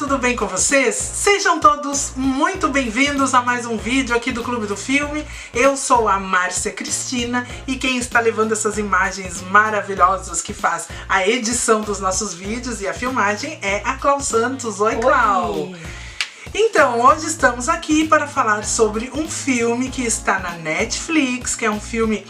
tudo bem com vocês? Sejam todos muito bem-vindos a mais um vídeo aqui do Clube do Filme. Eu sou a Márcia Cristina e quem está levando essas imagens maravilhosas que faz a edição dos nossos vídeos e a filmagem é a Clau Santos. Oi, Clau! Oi. Então, hoje estamos aqui para falar sobre um filme que está na Netflix, que é um filme,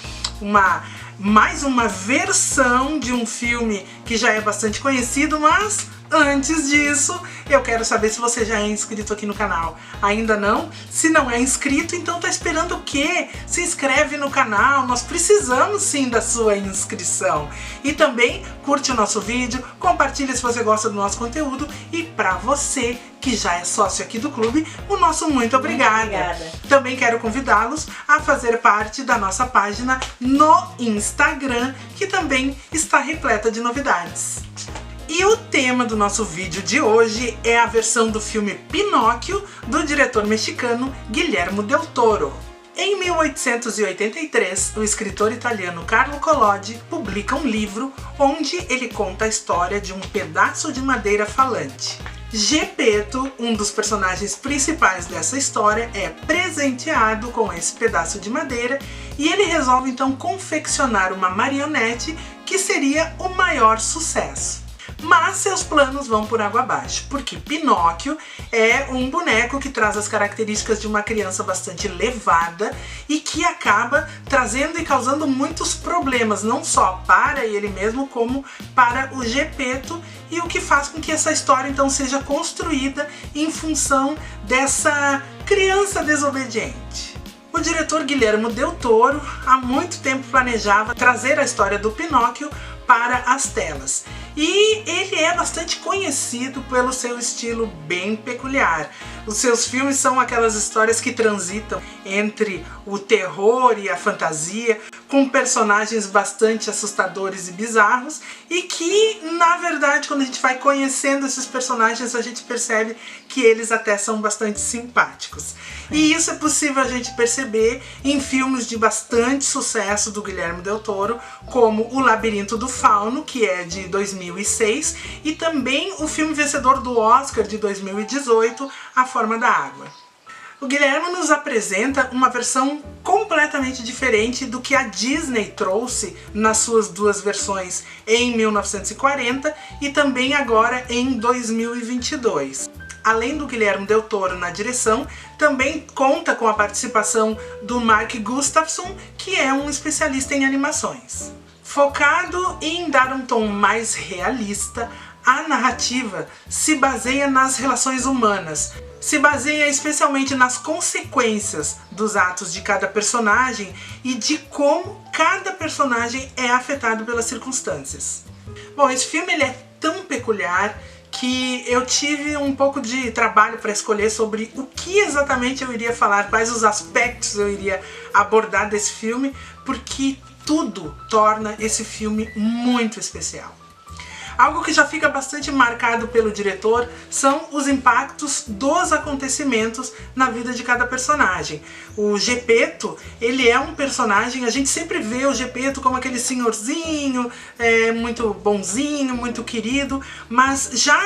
mais uma versão de um filme que já é bastante conhecido, mas antes disso, eu quero saber se você já é inscrito aqui no canal. Ainda não? Se não é inscrito, então tá esperando o quê? Se inscreve no canal, nós precisamos sim da sua inscrição. E também curte o nosso vídeo, compartilha se você gosta do nosso conteúdo e pra você que já é sócio aqui do clube, o nosso muito obrigada. Também quero convidá-los a fazer parte da nossa página no Instagram, que também está repleta de novidades. E o tema do nosso vídeo de hoje é a versão do filme Pinóquio, do diretor mexicano Guillermo del Toro. Em 1883, o escritor italiano Carlo Collodi publica um livro onde ele conta a história de um pedaço de madeira falante. Gepeto, um dos personagens principais dessa história, é presenteado com esse pedaço de madeira e ele resolve então confeccionar uma marionete que seria o maior sucesso. Mas seus planos vão por água abaixo, porque Pinóquio é um boneco que traz as características de uma criança bastante levada e que acaba trazendo e causando muitos problemas, não só para ele mesmo, como para o Gepeto, e o que faz com que essa história então seja construída em função dessa criança desobediente. O diretor Guillermo del Toro há muito tempo planejava trazer a história do Pinóquio para as telas. E ele é bastante conhecido pelo seu estilo bem peculiar. Os seus filmes são aquelas histórias que transitam entre o terror e a fantasia, com personagens bastante assustadores e bizarros, e que, na verdade, quando a gente vai conhecendo esses personagens, a gente percebe que eles até são bastante simpáticos. E isso é possível a gente perceber em filmes de bastante sucesso do Guillermo del Toro, como O Labirinto do Fauno, que é de 2006, e também o filme vencedor do Oscar de 2018, A Forma da Água. O Guillermo nos apresenta uma versão completamente diferente do que a Disney trouxe nas suas duas versões em 1940 e também agora em 2022. Além do Guillermo del Toro na direção, também conta com a participação do Mark Gustafson, que é um especialista em animações. Focado em dar um tom mais realista, a narrativa se baseia nas relações humanas, se baseia especialmente nas consequências dos atos de cada personagem e de como cada personagem é afetado pelas circunstâncias. Bom, esse filme ele é tão peculiar que eu tive um pouco de trabalho para escolher sobre o que exatamente eu iria falar, quais os aspectos eu iria abordar desse filme, porque tudo torna esse filme muito especial. Algo que já fica bastante marcado pelo diretor são os impactos dos acontecimentos na vida de cada personagem. O Gepeto, ele é um personagem, a gente sempre vê o Gepeto como aquele senhorzinho, muito bonzinho, muito querido, mas já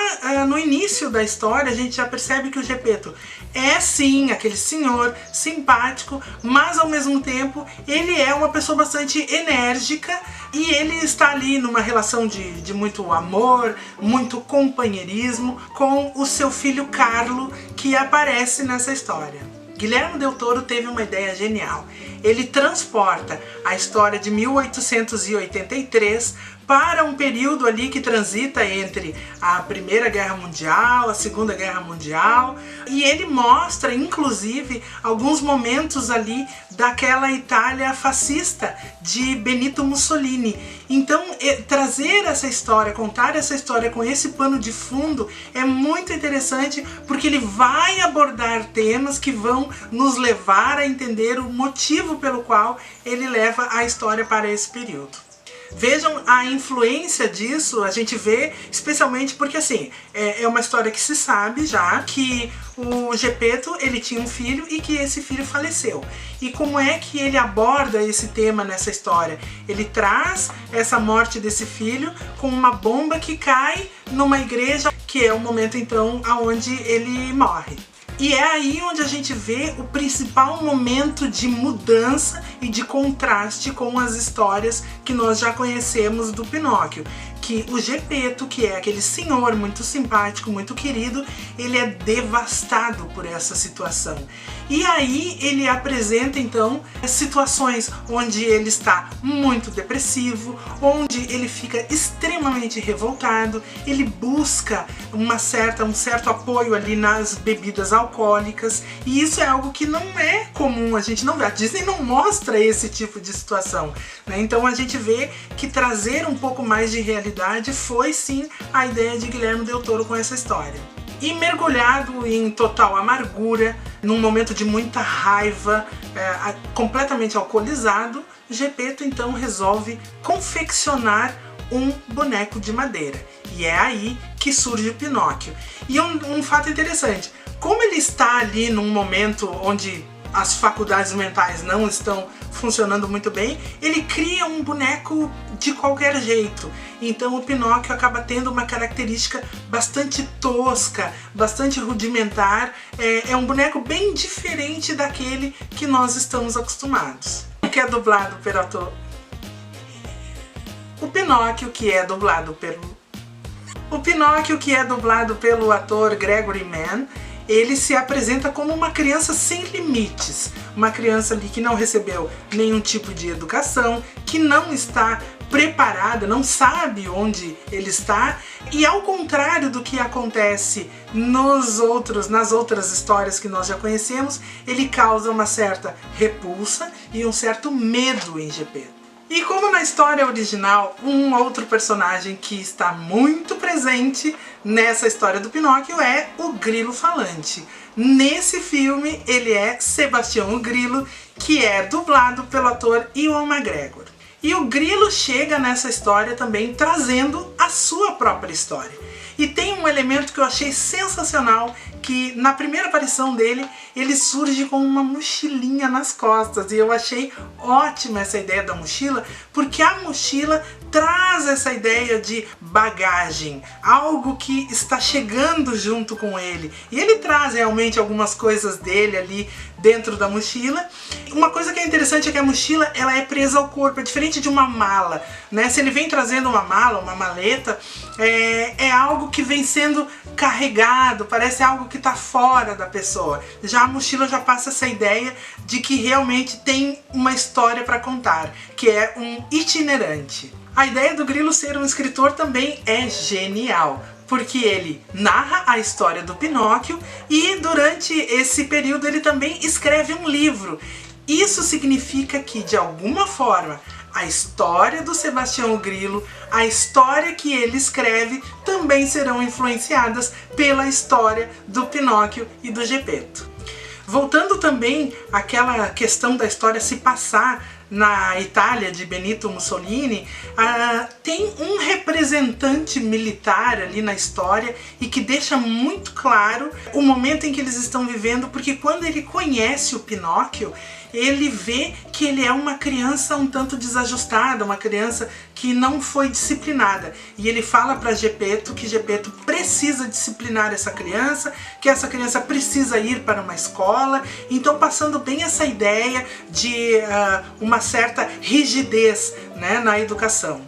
no início da história a gente já percebe que o Gepeto é sim aquele senhor simpático, mas ao mesmo tempo ele é uma pessoa bastante enérgica e ele está ali numa relação de muito amor, muito companheirismo com o seu filho Carlo, que aparece nessa história. Guillermo del Toro teve uma ideia genial. Ele transporta a história de 1883 para um período ali que transita entre a Primeira Guerra Mundial, a Segunda Guerra Mundial, e ele mostra, inclusive, alguns momentos ali daquela Itália fascista de Benito Mussolini. Então, trazer essa história, contar essa história com esse pano de fundo é muito interessante, porque ele vai abordar temas que vão nos levar a entender o motivo pelo qual ele leva a história para esse período. Vejam a influência disso, a gente vê especialmente porque assim, é uma história que se sabe já que o Gepeto ele tinha um filho e que esse filho faleceu. E como é que ele aborda esse tema nessa história? Ele traz essa morte desse filho com uma bomba que cai numa igreja que é o momento então aonde ele morre. E é aí onde a gente vê o principal momento de mudança e de contraste com as histórias que nós já conhecemos do Pinóquio. Que o Geppetto, que é aquele senhor muito simpático, muito querido, ele é devastado por essa situação. E aí ele apresenta então situações onde ele está muito depressivo, onde ele fica extremamente revoltado, ele busca um certo apoio ali nas bebidas alcoólicas, e isso é algo que não é comum, a gente não vê, a Disney não mostra esse tipo de situação, né? Então a gente vê que trazer um pouco mais de realidade foi sim a ideia de Guillermo del Toro com essa história. E mergulhado em total amargura, num momento de muita raiva, completamente alcoolizado, Geppetto então resolve confeccionar um boneco de madeira. E é aí que surge o Pinóquio. E um fato interessante, como ele está ali num momento onde as faculdades mentais não estão funcionando muito bem, ele cria um boneco de qualquer jeito. Então o Pinóquio acaba tendo uma característica bastante tosca, bastante rudimentar. É um boneco bem diferente daquele que nós estamos acostumados. Que é dublado pelo ator... O Pinóquio que é dublado pelo ator Gregory Mann, ele se apresenta como uma criança sem limites, uma criança ali que não recebeu nenhum tipo de educação, que não está preparada, não sabe onde ele está, e ao contrário do que acontece nas outras histórias que nós já conhecemos, ele causa uma certa repulsa e um certo medo em Geppetto. E como na história original, um outro personagem que está muito presente nessa história do Pinóquio é o Grilo Falante. Nesse filme ele é Sebastião o Grilo, que é dublado pelo ator Ewan McGregor. E o Grilo chega nessa história também trazendo a sua própria história. E tem um elemento que eu achei sensacional, que na primeira aparição dele, ele surge com uma mochilinha nas costas. E eu achei ótima essa ideia da mochila, porque a mochila traz essa ideia de bagagem, algo que está chegando junto com ele. E ele traz realmente algumas coisas dele ali dentro da mochila. Uma coisa que é interessante é que a mochila ela é presa ao corpo, é diferente de uma mala, né? Se ele vem trazendo uma mala, uma maleta, é algo que vem sendo carregado, parece algo que está fora da pessoa. Já a mochila já passa essa ideia de que realmente tem uma história para contar, que é um itinerante. A ideia do Grilo ser um escritor também é genial, porque ele narra a história do Pinóquio e durante esse período ele também escreve um livro. Isso significa que, de alguma forma, a história do Sebastião Grilo, a história que ele escreve, também serão influenciadas pela história do Pinóquio e do Geppetto. Voltando também àquela questão da história se passar na Itália de Benito Mussolini, tem um representante militar ali na história e que deixa muito claro o momento em que eles estão vivendo, porque quando ele conhece o Pinóquio, ele vê que ele é uma criança um tanto desajustada, uma criança que não foi disciplinada. E ele fala para Geppetto que Geppetto precisa disciplinar essa criança, que essa criança precisa ir para uma escola. Então passando bem essa ideia de uma certa rigidez, né, na educação.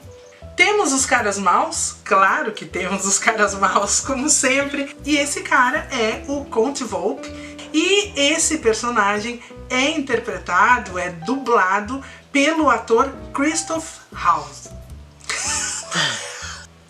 Temos os caras maus? Claro que temos os caras maus, como sempre. E esse cara é o Conte Volpe. E esse personagem é interpretado, é dublado pelo ator Christoph Waltz.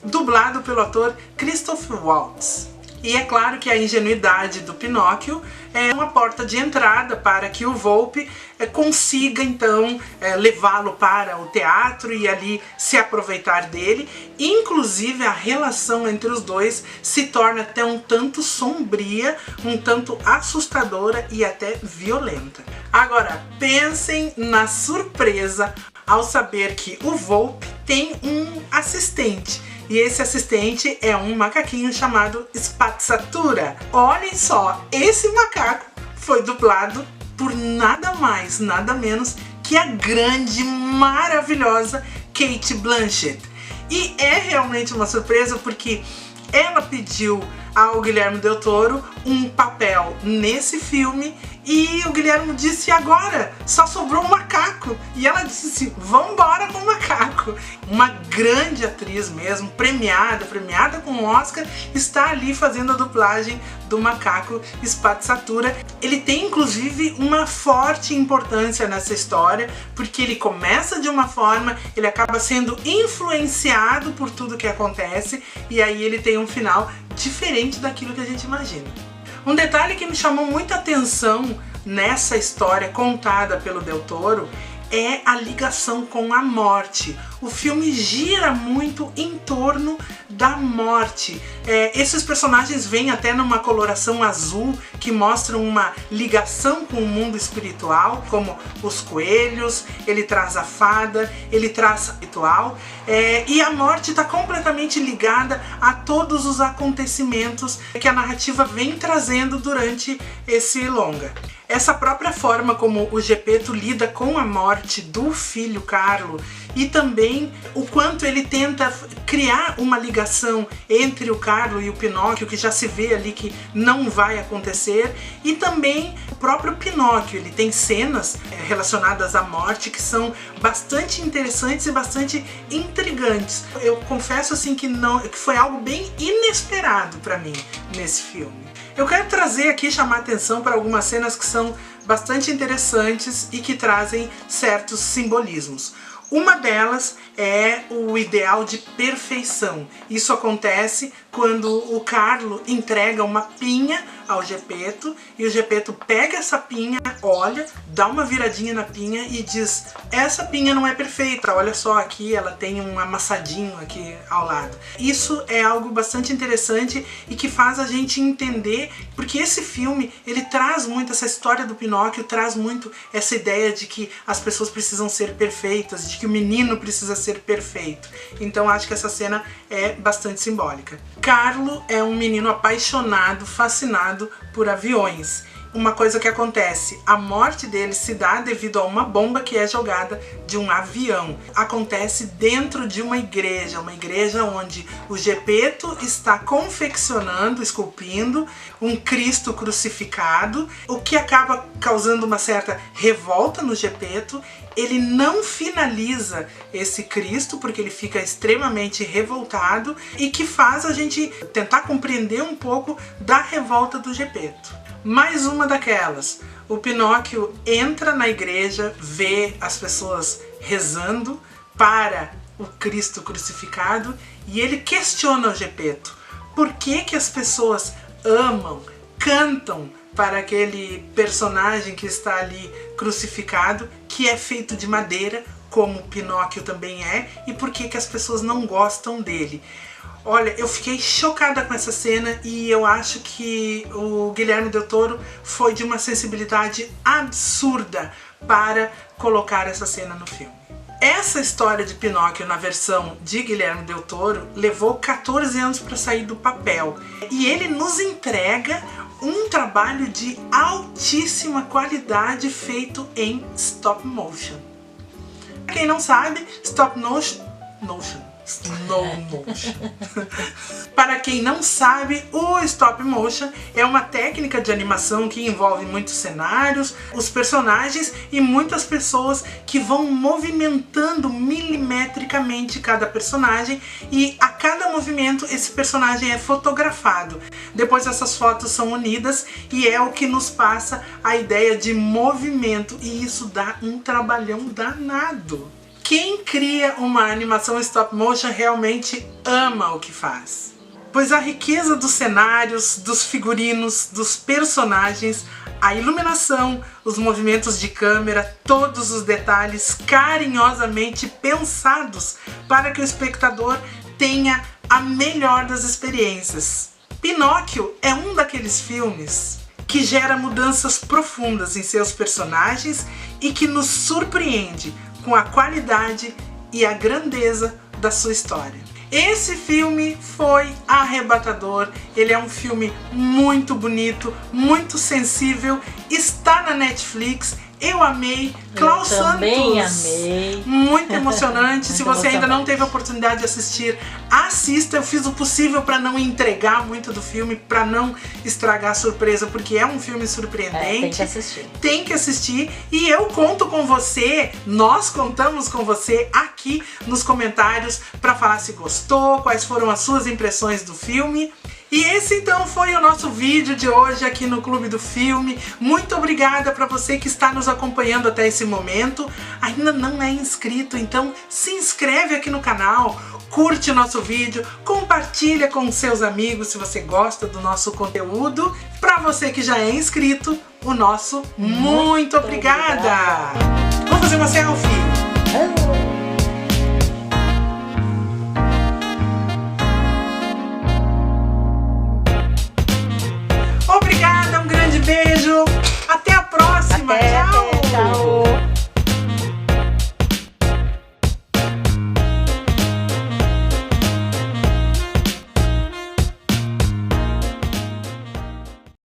Dublado pelo ator Christoph Waltz. E é claro que a ingenuidade do Pinóquio é uma porta de entrada para que o Volpe consiga então levá-lo para o teatro e ali se aproveitar dele. Inclusive a relação entre os dois se torna até um tanto sombria, um tanto assustadora e até violenta. Agora pensem na surpresa ao saber que o Volpe tem um assistente. E esse assistente é um macaquinho chamado Spazzatura. Olhem só, esse macaco foi dublado por nada mais, nada menos que a grande, maravilhosa Cate Blanchett. E é realmente uma surpresa porque Ela pediu ao Guilherme Del Toro um papel nesse filme e o Guilherme disse: agora só sobrou um macaco. E ela disse: vambora com o macaco. Uma grande atriz mesmo, premiada com Oscar, está ali fazendo a dublagem do macaco Spazzatura. Ele tem inclusive uma forte importância nessa história, porque ele começa de uma forma, ele acaba sendo influenciado por tudo que acontece, e aí ele tem um final diferente daquilo que a gente imagina. Um detalhe que me chamou muita atenção nessa história contada pelo Del Toro é a ligação com a morte. O filme gira muito em torno da morte. Esses personagens vêm até numa coloração azul que mostram uma ligação com o mundo espiritual, como os coelhos, ele traz a fada, ele traz o ritual, e a morte está completamente ligada a todos os acontecimentos que a narrativa vem trazendo durante esse longa. Essa própria forma como o Geppetto lida com a morte do filho Carlo, e também o quanto ele tenta criar uma ligação entre o Carlo e o Pinóquio, que já se vê ali que não vai acontecer, e também o próprio Pinóquio, ele tem cenas relacionadas à morte que são bastante interessantes e bastante intrigantes. Eu confesso assim que foi algo bem inesperado para mim nesse filme. Eu quero trazer aqui, chamar atenção para algumas cenas que são bastante interessantes e que trazem certos simbolismos. Uma delas é o ideal de perfeição. Isso acontece quando o Carlo entrega uma pinha ao Geppetto e o Geppetto pega essa pinha, olha, dá uma viradinha na pinha e diz: essa pinha não é perfeita, olha só aqui, ela tem um amassadinho aqui ao lado. Isso é algo bastante interessante e que faz a gente entender, porque esse filme, ele traz muito essa história do Pinóquio, traz muito essa ideia de que as pessoas precisam ser perfeitas, de que o menino precisa ser perfeito. Então acho que essa cena é bastante simbólica. Carlo é um menino apaixonado, fascinado por aviões. Uma coisa que acontece, a morte dele se dá devido a uma bomba que é jogada de um avião. Acontece dentro de uma igreja onde o Geppetto está confeccionando, esculpindo um Cristo crucificado, o que acaba causando uma certa revolta no Geppetto. Ele não finaliza esse Cristo porque ele fica extremamente revoltado, e que faz a gente tentar compreender um pouco da revolta do Geppetto. Mais uma daquelas, o Pinóquio entra na igreja, vê as pessoas rezando para o Cristo crucificado e ele questiona o Geppetto. Por que que as pessoas amam, cantam para aquele personagem que está ali crucificado, que é feito de madeira, como Pinóquio também é, e por que que as pessoas não gostam dele? Olha, eu fiquei chocada com essa cena e eu acho que o Guilherme Del Toro foi de uma sensibilidade absurda para colocar essa cena no filme. Essa história de Pinóquio na versão de Guilherme Del Toro levou 14 anos para sair do papel. E ele nos entrega um trabalho de altíssima qualidade feito em stop motion. Pra quem não sabe, stop motion. Para quem não sabe, o stop motion é uma técnica de animação que envolve muitos cenários, os personagens e muitas pessoas que vão movimentando milimetricamente cada personagem, e a cada movimento esse personagem é fotografado. Depois essas fotos são unidas e é o que nos passa a ideia de movimento, e isso dá um trabalhão danado. Quem cria uma animação stop motion realmente ama o que faz, pois a riqueza dos cenários, dos figurinos, dos personagens, a iluminação, os movimentos de câmera, todos os detalhes carinhosamente pensados para que o espectador tenha a melhor das experiências. Pinóquio é um daqueles filmes que gera mudanças profundas em seus personagens e que nos surpreende com a qualidade e a grandeza da sua história. Esse filme foi arrebatador, ele é um filme muito bonito, muito sensível, está na Netflix, Eu amei. Klaus Santos. Também amei. Muito emocionante. Se você ainda não teve a oportunidade de assistir, assista. Eu fiz o possível para não entregar muito do filme, para não estragar a surpresa, porque é um filme surpreendente. Tem que assistir. Tem que assistir. E eu conto com você, nós contamos com você aqui nos comentários para falar se gostou, quais foram as suas impressões do filme. E esse então foi o nosso vídeo de hoje aqui no Clube do Filme. Muito obrigada para você que está nos acompanhando até esse momento. Ainda não é inscrito, então se inscreve aqui no canal, curte o nosso vídeo, compartilha com seus amigos se você gosta do nosso conteúdo. Para você que já é inscrito, o nosso muito obrigada! Vamos fazer uma selfie!